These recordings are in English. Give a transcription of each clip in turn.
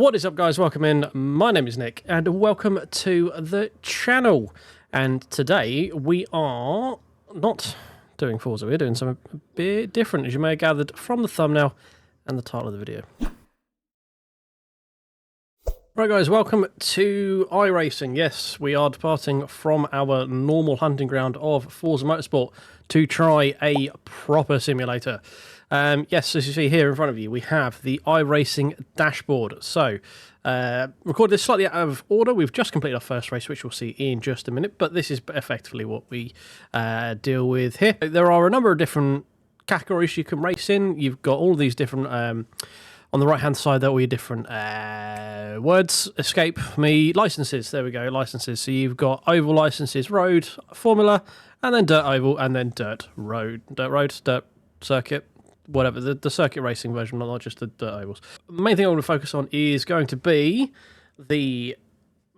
What is up, guys? Welcome in. My name is Nick and welcome to the channel. And today we are not doing Forza, we're doing something a bit different, as you may have gathered from the thumbnail and the title of the video. Right guys, welcome to iRacing. Yes, we are departing from our normal hunting ground of Forza Motorsport to try a proper simulator. Yes, as you see here in front of you, we have the iRacing dashboard. So, recorded this slightly out of order. We've just completed our first race, which we'll see in just a minute, but this is effectively what we deal with here. There are a number of different categories you can race in. You've got all these different... on the right-hand side, there are all your different words. Escape me. Licenses. There we go. Licenses. So you've got oval licenses, road, formula, and then dirt oval, and then dirt road. Dirt road, dirt circuit, whatever. The circuit racing version, not just the dirt ovals. The main thing I want to focus on is going to be the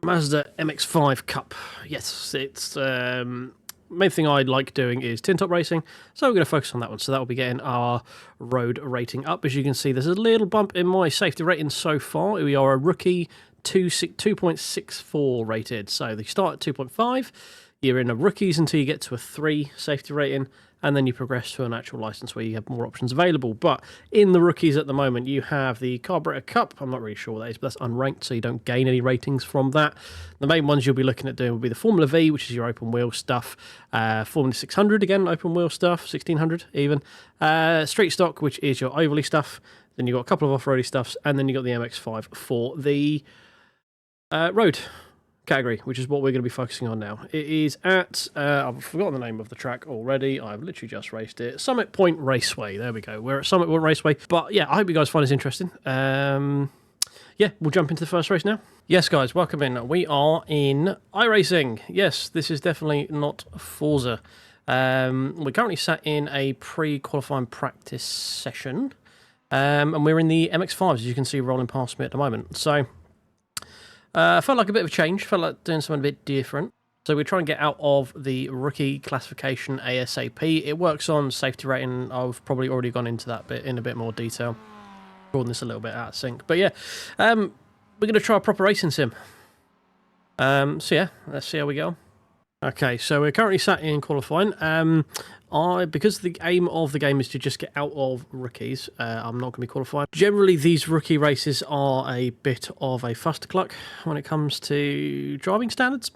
Mazda MX-5 Cup. Yes, it's... main thing I like doing is tin top racing, so we're going to focus on that one. So that will be getting our road rating up. As you can see, there's a little bump in my safety rating so far. We are a rookie 2.64 rated, so they start at 2.5. You're in a rookies until you get to a 3 safety rating, and then you progress to an actual license where you have more options available. But in the rookies at the moment, you have the Carburetor Cup. I'm not really sure what that is, but that's unranked, so you don't gain any ratings from that. The main ones you'll be looking at doing will be the Formula V, which is your open wheel stuff. Formula 600, again, open wheel stuff. 1600 even. Street Stock, which is your overly stuff. Then you've got a couple of off-roady stuffs, and then you've got the MX-5 for the road category, which is what we're going to be focusing on now. It is at, I've forgotten the name of the track already, I've literally just raced it, Summit Point Raceway, there we go, we're at Summit Point Raceway, but yeah, I hope you guys find this interesting. Yeah, we'll jump into the first race now. Yes guys, welcome in, we are in iRacing. Yes, this is definitely not Forza. We're currently sat in a pre-qualifying practice session, and we're in the MX-5s, as you can see rolling past me at the moment, so felt like a bit of a change, felt like doing something a bit different. So we're trying to get out of the rookie classification ASAP. It works on safety rating. I've probably already gone into that bit in a bit more detail. Drawing this a little bit out of sync. But yeah, we're going to try a proper racing sim. So yeah, let's see how we go. Okay, so we're currently sat in qualifying. Because the aim of the game is to just get out of rookies, I'm not going to be qualifying. Generally, these rookie races are a bit of a fustercluck when it comes to driving standards.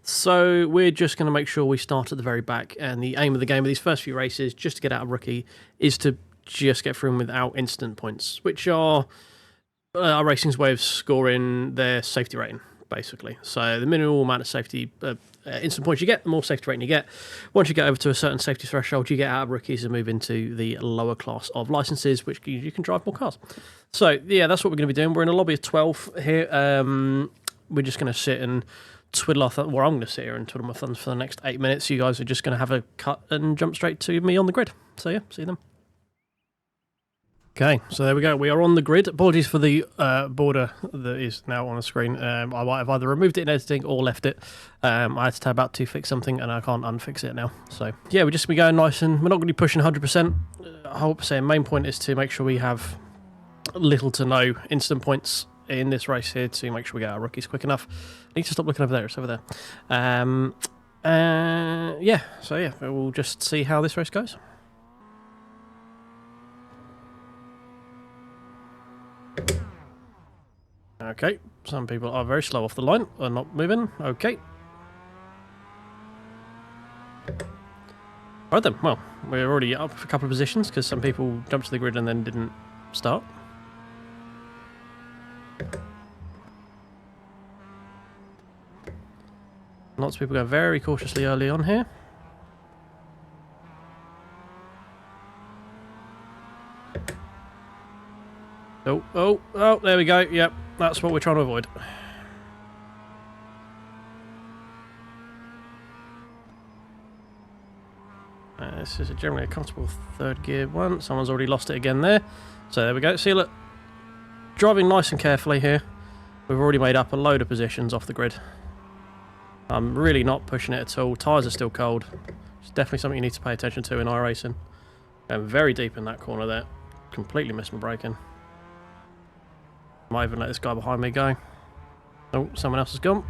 So we're just going to make sure we start at the very back. And the aim of the game of these first few races, just to get out of rookie, is to just get through them without instant points, which are iRacing's way of scoring their safety rating, basically. So the minimal amount of safety instant points you get, the more safety rating you get. Once you get over to a certain safety threshold, you get out of rookies and move into the lower class of licenses, which you can drive more cars. So yeah, that's what we're going to be doing. We're in a lobby of 12 here. We're just going to sit and twiddle our thumbs. Well, I'm going to sit here and twiddle my thumbs for the next 8 minutes. You guys are just going to have a cut and jump straight to me on the grid. So yeah, see them. Okay, so there we go. We are on the grid. Apologies for the border that is now on the screen. I might have either removed it in editing or left it. I had to tab out to fix something, and I can't unfix it now. So yeah, we're just going to be going nice, and we're not going to be pushing 100%. I hope saying main point is to make sure we have little to no instant points in this race here to make sure we get our rookies quick enough. I need to stop looking over there. It's over there. Yeah, so yeah, we'll just see how this race goes. Okay, some people are very slow off the line, are not moving. Okay. Right then, well, we're already up a couple of positions because some people jumped to the grid and then didn't start. Lots of people go very cautiously early on here. Oh, there we go. Yep, that's what we're trying to avoid. This is generally a comfortable third gear one. Someone's already lost it again there. So there we go. See, look. Driving nice and carefully here. We've already made up a load of positions off the grid. I'm really not pushing it at all. Tyres are still cold. It's definitely something you need to pay attention to in iRacing. I'm very deep in that corner there. Completely missed my braking. Might even let this guy behind me go. Oh, someone else has gone.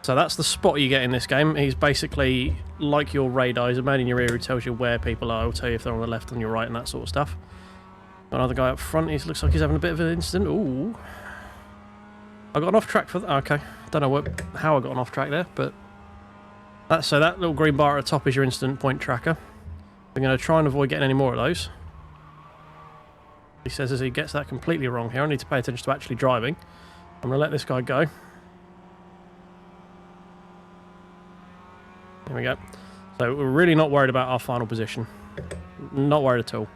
So that's the spot you get in this game. He's basically like your radar. He's a man in your ear who tells you where people are. He'll tell you if they're on the left, on your right, and that sort of stuff. Another guy up front. He looks like he's having a bit of an incident. Ooh. I got an off track for that. Okay. Don't know how I got an off track there, but so that little green bar at the top is your incident point tracker. We're going to try and avoid getting any more of those. He says as he gets that completely wrong here, I need to pay attention to actually driving. I'm going to let this guy go. There we go. So we're really not worried about our final position. Not worried at all.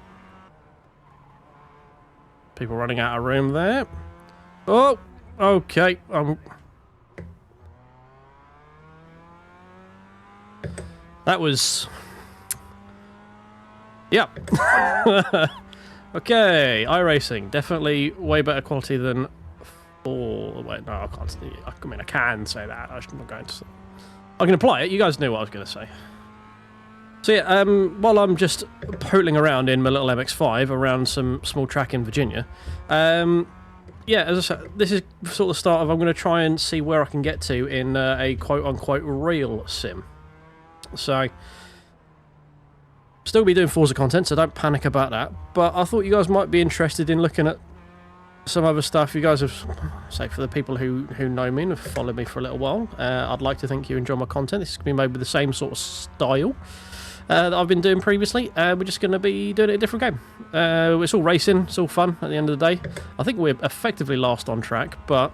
People running out of room there. Oh, okay. That was... Yep. Okay, iRacing. Definitely way better quality than... Wait, no, I can't. I mean, I can say that. I'm not going to say... I can apply it. You guys knew what I was going to say. So yeah, while I'm just pootling around in my little MX5 around some small track in Virginia, yeah, as I said, this is sort of the start of I'm going to try and see where I can get to in a quote-unquote real sim. So, still be doing Forza content, so don't panic about that. But I thought you guys might be interested in looking at some other stuff. You guys have, say, for the people who know me and have followed me for a little while, I'd like to think you enjoy my content. This is going to be made with the same sort of style that I've been doing previously. We're just going to be doing it a different game. It's all racing, it's all fun at the end of the day. I think we're effectively last on track, but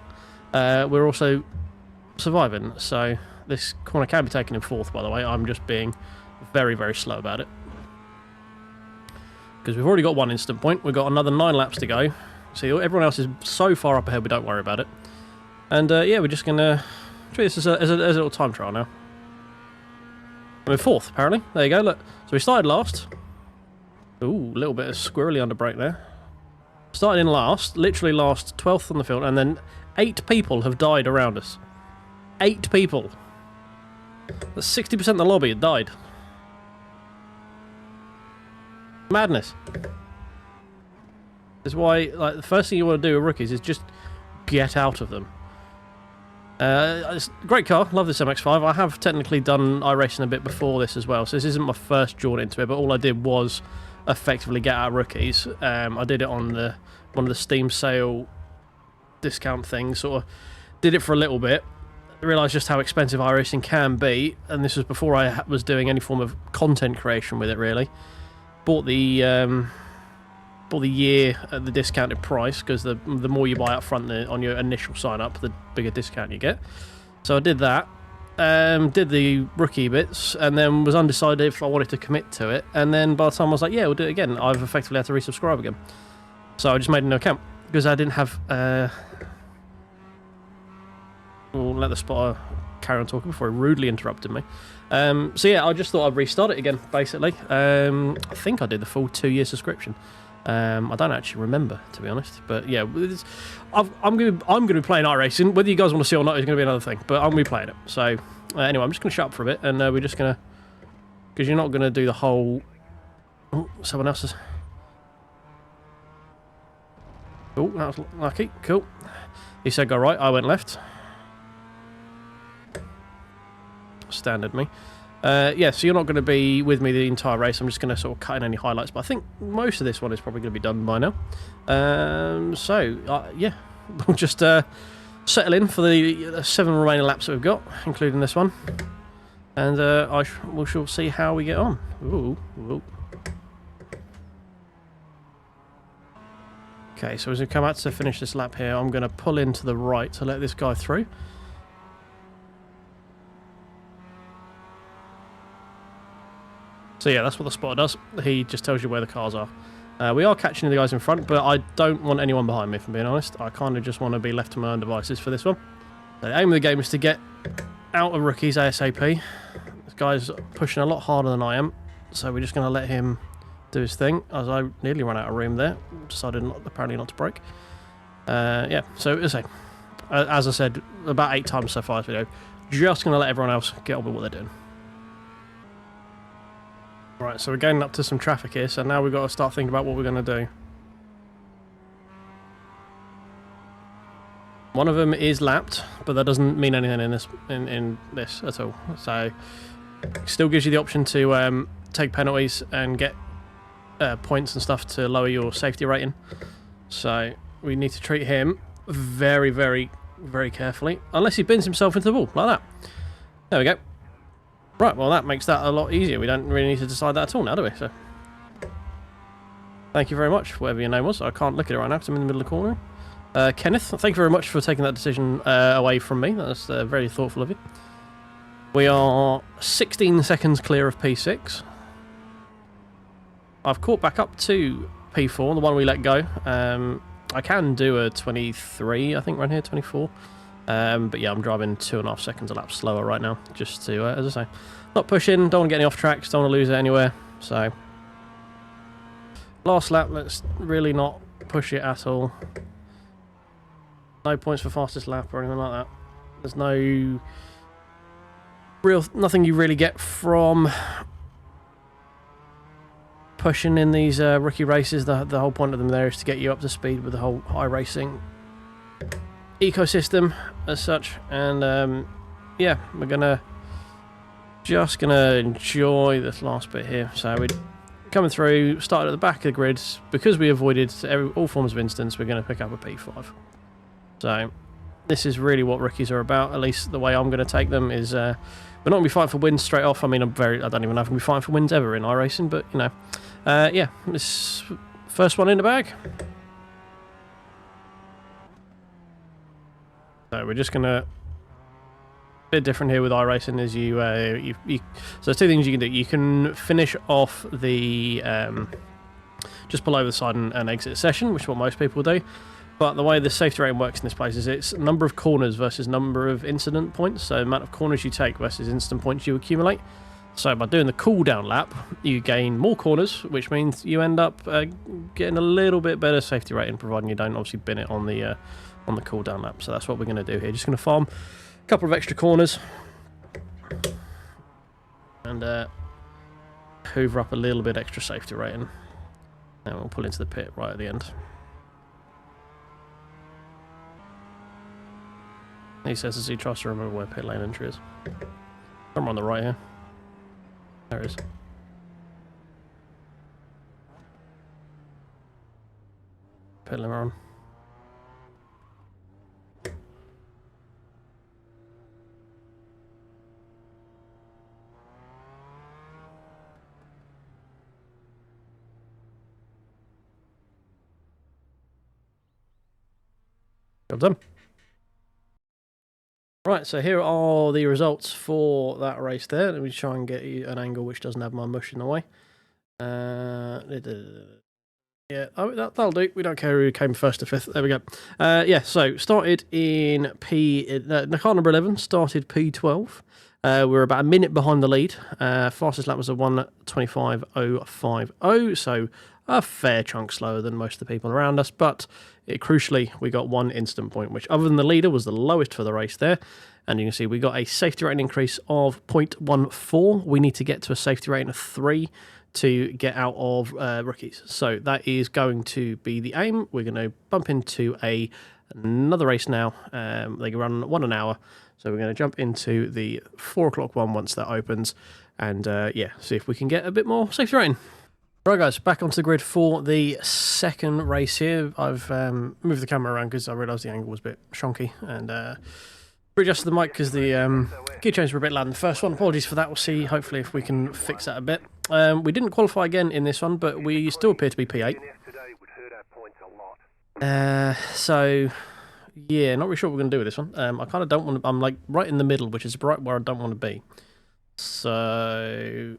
we're also surviving. So this corner can be taken in fourth, by the way. I'm just being very, very slow about it. Because we've already got one instant point. We've got another 9 laps to go. See, everyone else is so far up ahead, we don't worry about it. And yeah, we're just going to treat this as a little time trial now. We're fourth, apparently. There you go, look. So we started last. Ooh, a little bit of squirrely under brake there. Started in last, literally last, 12th on the field, and then 8 people have died around us. 8 people. That's 60% of the lobby had died. Madness. That's why, like, the first thing you want to do with rookies is just get out of them. It's a great car, love this MX-5. I have technically done iRacing a bit before this as well, so this isn't my first jaunt into it, but all I did was effectively get out rookies. I did it on one of the Steam sale discount things, sort of did it for a little bit, realised just how expensive iRacing can be, and this was before I was doing any form of content creation with it, really. Bought the year at the discounted price, because the more you buy up front on your initial sign up, the bigger discount you get. So I did that, did the rookie bits, and then was undecided if I wanted to commit to it. And then by the time I was like, yeah, we'll do it again, I've effectively had to resubscribe again. So I just made a new account because I didn't have. We'll let the spotter carry on talking before he rudely interrupted me. So yeah, I just thought I'd restart it again, basically. I think I did the full 2-year subscription. I don't actually remember, to be honest, but yeah, I'm gonna be playing iRacing. Whether you guys want to see it or not is gonna be another thing, but I'm gonna be playing it. So anyway, I'm just gonna shut up for a bit, and we're just gonna, because you're not gonna do the whole. Oh, someone else's. Oh, that was lucky. Cool. He said go right. I went left. Standard me. Yeah, so you're not going to be with me the entire race. I'm just going to sort of cut in any highlights, but I think most of this one is probably going to be done by now. Yeah, we'll just settle in for the 7 remaining laps that we've got, including this one, and we shall see how we get on. Ooh, ooh. Okay, so as we come out to finish this lap here, I'm going to pull in to the right to let this guy through. So yeah, that's what the spotter does. He just tells you where the cars are. We are catching the guys in front, but I don't want anyone behind me, if I'm being honest. I kind of just want to be left to my own devices for this one. The aim of the game is to get out of rookies ASAP. This guy's pushing a lot harder than I am, so we're just going to let him do his thing. As I nearly ran out of room there, decided apparently not to brake. Yeah, so as I said about 8 times so far this video, just going to let everyone else get on with what they're doing. Right, so we're getting up to some traffic here, so now we've got to start thinking about what we're going to do. One of them is lapped, but that doesn't mean anything in this at all. So it still gives you the option to take penalties and get points and stuff to lower your safety rating. So we need to treat him very, very, very carefully, unless he bins himself into the wall like that. There we go. Right, well that makes that a lot easier. We don't really need to decide that at all now, do we? So thank you very much, whatever your name was. I can't look at it right now because I'm in the middle of the corner. Kenneth, thank you very much for taking that decision away from me. That's very thoughtful of you. We are 16 seconds clear of P6. I've caught back up to P4, the one we let go. I can do a 23, I think, right here, 24. But yeah, I'm driving 2.5 seconds a lap slower right now, just to, as I say, not pushing, don't want to get any off tracks, don't want to lose it anywhere. So, last lap, let's really not push it at all. No points for fastest lap or anything like that. There's nothing you really get from pushing in these rookie races. The whole point of them there is to get you up to speed with the whole iRacing ecosystem as such. And yeah, we're just gonna enjoy this last bit here. So we're coming through, started at the back of the grid. Because we avoided all forms of instance, we're going to pick up a P5. So this is really what rookies are about. At least the way I'm going to take them is we're not going to be fighting for wins straight off. I mean, I don't even know if I'm going to be fighting for wins ever in iRacing, but you know, yeah, this first one in the bag. So we're just going to bit different here with iRacing is so there's two things you can do. You can finish off the just below the side and exit session, which is what most people do. But the way the safety rating works in this place is it's number of corners versus number of incident points. So amount of corners you take versus incident points you accumulate. So by doing the cooldown lap, you gain more corners, which means you end up getting a little bit better safety rating, providing you don't obviously bin it on the cooldown lap. So that's what we're going to do here. Just going to farm a couple of extra corners and hoover up a little bit extra safety rating. And we'll pull into the pit right at the end. He says as he tries to remember where pit lane entry is. I'm on the right here. There it is. Pit lane on. Job done. Right, so here are the results for that race there. Let me try and get you an angle which doesn't have my mush in the way. Yeah, oh, that'll do. We don't care who came first or fifth. There we go. Yeah, so started in car number 11, started P12. We're about a minute behind the lead. Fastest lap was a 1:25.050, so a fair chunk slower than most of the people around us, but crucially, we got one instant point, which other than the leader was the lowest for the race there. And you can see we got a safety rating increase of 0.14. We need to get to a safety rating of 3 to get out of rookies. So that is going to be the aim. We're going to bump into another race now. They can run an hour. So we're going to jump into the 4 o'clock one once that opens. And yeah, see if we can get a bit more safety rating. Right guys, back onto the grid for the second race here. I've moved the camera around because I realised the angle was a bit shonky and readjusted the mic because the keychains were a bit loud in the first one. Apologies for that. We'll see hopefully if we can fix that a bit. We didn't qualify again in this one, but we still appear to be P8. So yeah, not really sure what we're going to do with this one. I kind of don't want to, I'm like right in the middle, which is right where I don't want to be. So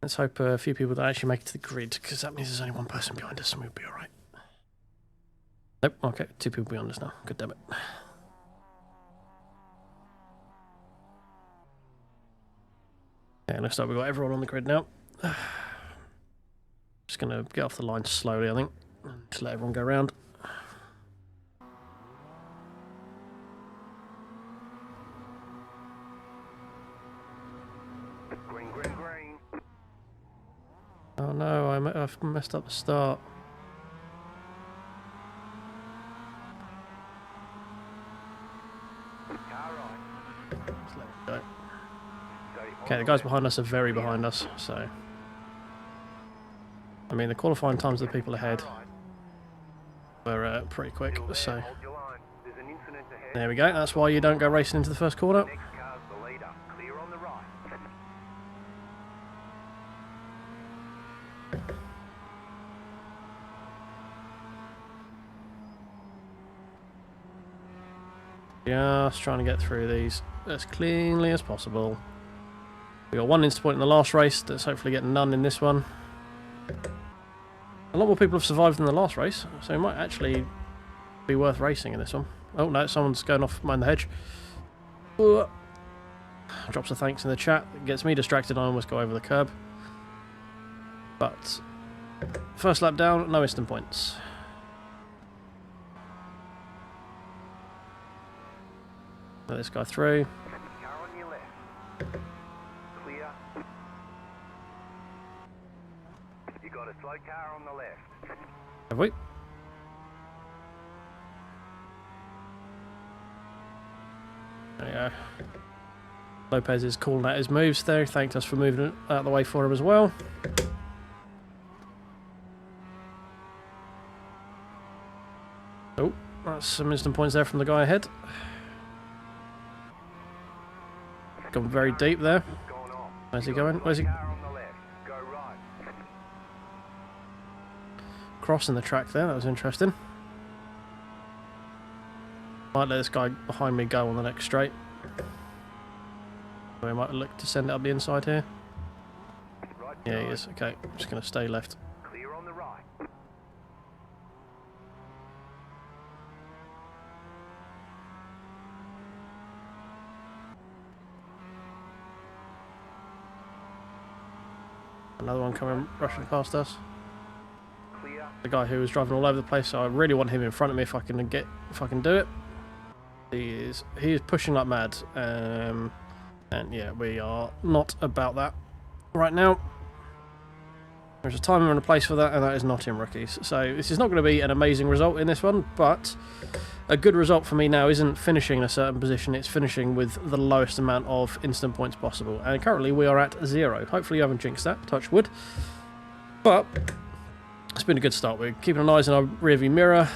let's hope a few people don't actually make it to the grid, because that means there's only one person behind us and we'll be alright. Nope, okay, 2 people behind us now. God damn it. Okay, looks like we've got everyone on the grid now. Just going to get off the line slowly, I think. Just let everyone go around. Oh no, I've messed up the start. Just let it go. Okay, the guys behind us are very behind us, so... I mean, the qualifying times of the people ahead were pretty quick, so... There we go, that's why you don't go racing into the first corner. Just trying to get through these as cleanly as possible. We got one instant point in the last race, let's hopefully get none in this one. A lot more people have survived in the last race, so it might actually be worth racing in this one. Oh no, someone's going off behind the hedge. Drops a thanks in the chat, it gets me distracted, I almost go over the curb. But, first lap down, no instant points. Let this guy through. Car on your left. Clear. You got a slow car on the left. Have we? There you go. Lopez is calling out his moves there. He thanked us for moving it out of the way for him as well. Oh, that's some instant points there from the guy ahead. Gone very deep there. Where's he going? Where's he? Crossing the track there, that was interesting. Might let this guy behind me go on the next straight. We might look to send it up the inside here. Yeah, he is. Okay, I'm just going to stay left. Clear on the right. Another one coming rushing past us. Clear. The guy who was driving all over the place, so I really want him in front of me if I can do it. He is pushing like mad, and yeah, we are not about that right now. There's a time and a place for that, and that is not in rookies. So this is not going to be an amazing result in this one, but a good result for me now isn't finishing in a certain position, it's finishing with the lowest amount of instant points possible. And currently we are at 0. Hopefully you haven't jinxed that, touch wood. But it's been a good start. We're keeping an eye on our rearview mirror,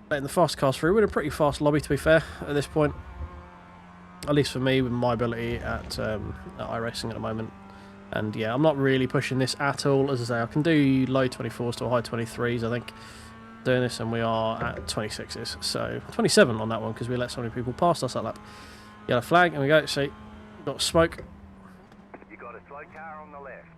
letting the fast cars through. We're in a pretty fast lobby, to be fair, at this point. At least for me, with my ability at iRacing at the moment. And yeah, I'm not really pushing this at all. As I say, I can do low 24s to high 23s, I think, doing this, and we are at 26s. So 27 on that one, because we let so many people pass us that lap. Yellow flag, and we go. See, got smoke. You got a slow car on the left.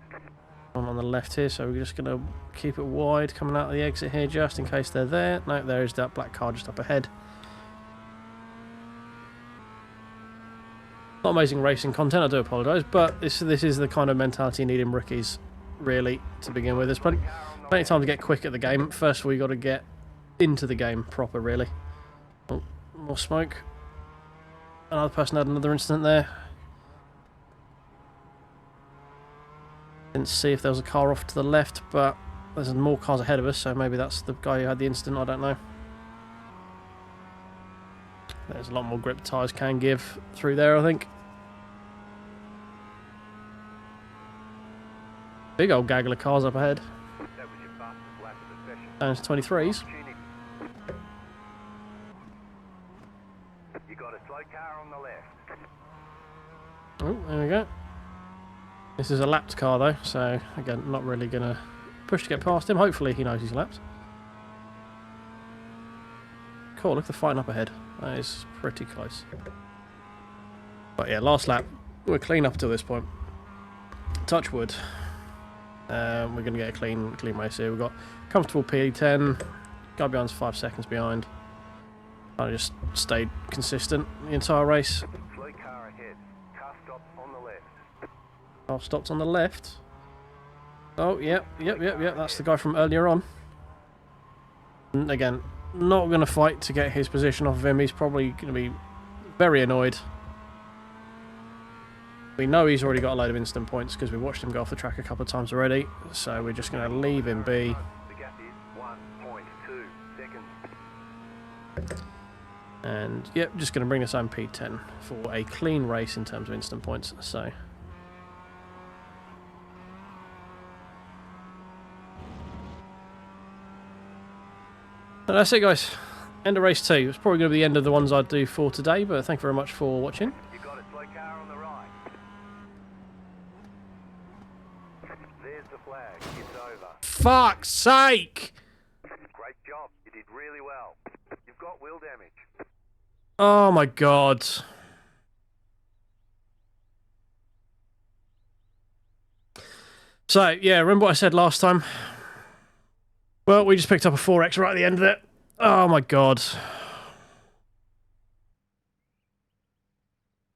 One on the left here, so we're just going to keep it wide coming out of the exit here, just in case they're there. No, there is that black car just up ahead. Not amazing racing content, I do apologise, but this is the kind of mentality you need in rookies, really, to begin with. There's plenty of time to get quick at the game. First of all, you've got to get into the game proper, really. Oh, more smoke. Another person had another incident there. Didn't see if there was a car off to the left, but there's more cars ahead of us, so maybe that's the guy who had the incident, I don't know. There's a lot more grip the tyres can give through there, I think. Big old gaggle of cars up ahead. That was your fastest lap of the session. Down to 23s. You got a slow car on the left. Oh, there we go. This is a lapped car though, so again, not really going to push to get past him. Hopefully he knows he's lapped. Cool, look at the fighting up ahead. That is pretty close. But yeah, last lap. We're clean up to this point. Touch wood. We're going to get a clean race here. We've got comfortable P10. Guy behind's 5 seconds behind. I just stayed consistent the entire race. Slow car ahead. Car stopped on the left. Car stopped on the left. Oh, yep. That's the guy from earlier on. And again, not going to fight to get his position off of him. He's probably going to be very annoyed. We know he's already got a load of instant points because we watched him go off the track a couple of times already. So we're just going to leave him be. The gap is 1.2 seconds. And yep, just going to bring us home P10 for a clean race in terms of instant points. So. And that's it, guys. End of race 2. It's probably going to be the end of the ones I do for today, but thank you very much for watching. You got a slow car on the right. There's the flag. It's over. Fuck's sake! Great job. You did really well. You've got wheel damage. Oh my god. So, yeah, remember what I said last time? Well, we just picked up a 4X right at the end of it. Oh my god.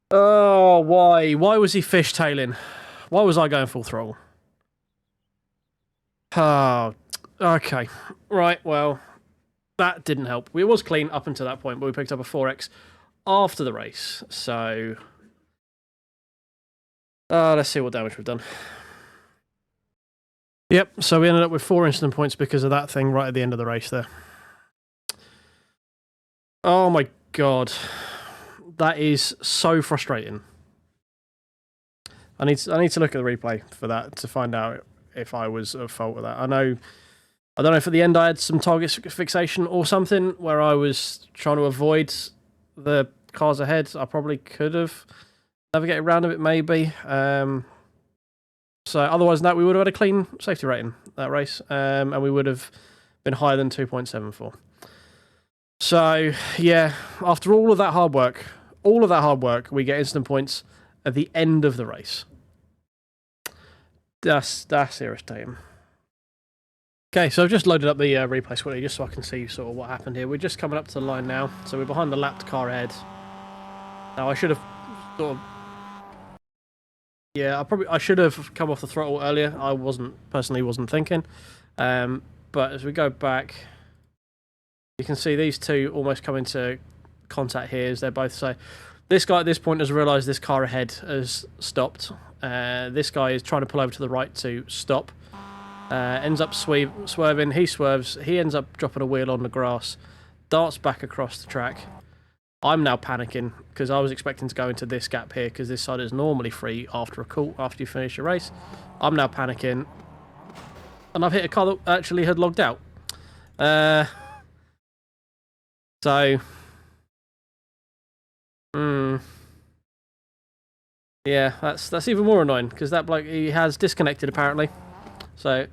Oh, why? Why was he fishtailing? Why was I going full throttle? Oh, okay. Right, well, that didn't help. It was clean up until that point, but we picked up a 4X after the race. So, let's see what damage we've done. Yep, so we ended up with 4 instant points because of that thing right at the end of the race there. Oh my god. That is so frustrating. I need to look at the replay for that to find out if I was at fault with that. I don't know if at the end I had some target fixation or something where I was trying to avoid the cars ahead. I probably could have navigated around a bit maybe. So otherwise than that, we would have had a clean safety rating that race, and we would have been higher than 2.74. So yeah, after all of that hard work, we get instant points at the end of the race. That's irritating. Okay, so I've just loaded up the replay squad just so I can see sort of what happened here. We're just coming up to the line now, so we're behind the lapped car ahead. Now I should have sort of. Yeah, I should have come off the throttle earlier. I personally wasn't thinking. But as we go back, you can see these two almost come into contact here as they're both so. This guy at this point has realised this car ahead has stopped. This guy is trying to pull over to the right to stop. Ends up swerving. He swerves. He ends up dropping a wheel on the grass. Darts back across the track. I'm now panicking because I was expecting to go into this gap here because this side is normally free after after you finish your race. I'm now panicking, and I've hit a car that actually had logged out. Yeah, that's even more annoying because that bloke, he has disconnected apparently. So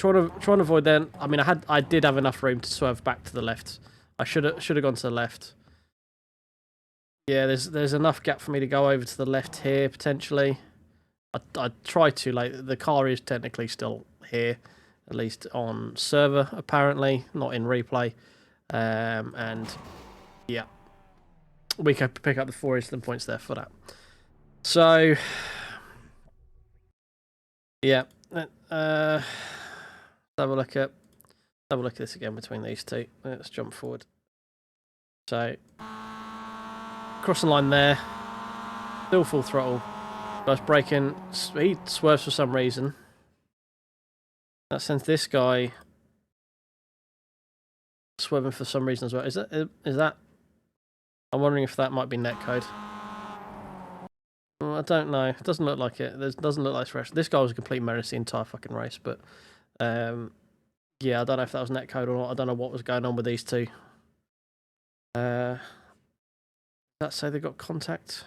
trying to avoid then. I mean, I did have enough room to swerve back to the left. I should have gone to the left. Yeah, there's enough gap for me to go over to the left here, potentially. I tried to, like, the car is technically still here, at least on server, apparently, not in replay. And, yeah, we can pick up the 4 instant points there for that. So, yeah, have a look at this again between these two. Let's jump forward. So, crossing the line there, still full throttle. Guy's braking. He swerves for some reason. That sends this guy swerving for some reason as well. Is that? I'm wondering if that might be netcode. I don't know. It doesn't look like it. It doesn't look like it's fresh. This guy was a complete menace the entire fucking race, but yeah, I don't know if that was netcode or not. I don't know what was going on with these two. Does that say they got contact?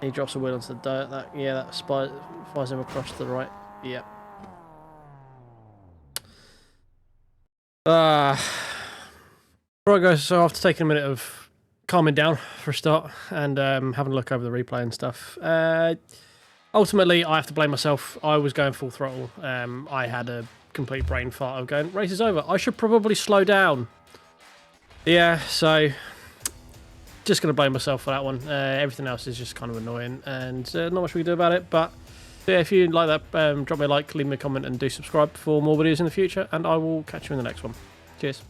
He drops a wheel onto the dirt. That fires him across to the right. Yeah. Right, guys. So after taking a minute of calming down for a start and having a look over the replay and stuff, ultimately I have to blame myself. I was going full throttle. I had a complete brain fart of going, race is over. I should probably slow down. Yeah, so just going to blame myself for that one. Everything else is just kind of annoying and not much we can do about it. But yeah, if you like that, drop me a like, leave me a comment and do subscribe for more videos in the future, and I will catch you in the next one. Cheers.